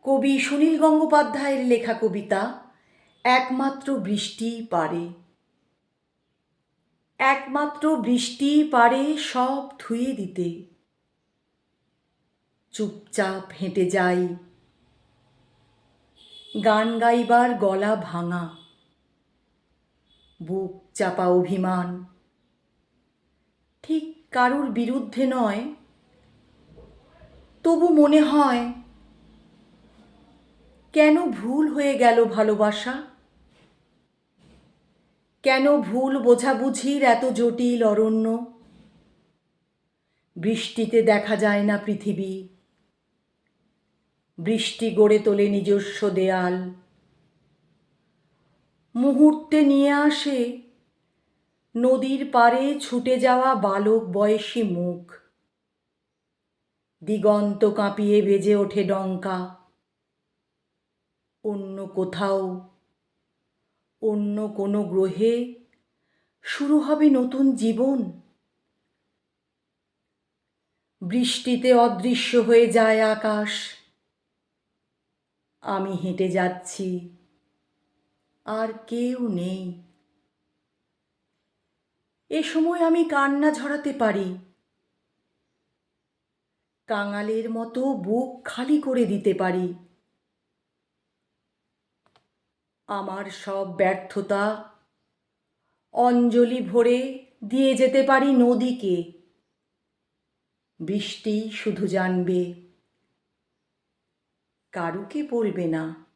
কবি সুনীল গঙ্গোপাধ্যায়ের লেখা কবিতা একমাত্র বৃষ্টিই পারে। একমাত্র বৃষ্টিই পারে সব ধুয়ে দিতে। চুপচাপ হেঁটে যাই, গান গাইবার গলা ভাঙা, বুক চাপা অভিমান। ঠিক কারুর বিরুদ্ধে নয়, তবু মনে হয় কেন ভুল হয়ে গেল ভালোবাসা? কেন ভুল বোঝাবুঝির এত জটিল অরণ্য? বৃষ্টিতে দেখা যায় না পৃথিবী, বৃষ্টি গড়ে তোলে নিজস্ব দেয়াল। মুহূর্তে নিয়ে আসে নদীর পাড়ে ছুটে যাওয়া বালক বয়সী মুখ। দিগন্ত কাঁপিয়ে বেজে ওঠে ডঙ্কা। অন্য কোথাও, অন্য কোনো গ্রহে শুরু হবে নতুন জীবন। বৃষ্টিতে অদৃশ্য হয়ে যায় আকাশ। আমি হেঁটে যাচ্ছি, আর কেউ নেই। এ সময় আমি কান্না ঝরাতে পারি, কাঙালের মতো বুক খালি করে দিতে পারি। আমার সব ব্যর্থতা অঞ্জলি ভরে দিয়ে যেতে পারি নদীকে। বৃষ্টি শুধু জানবে, কারুকে বলবে না।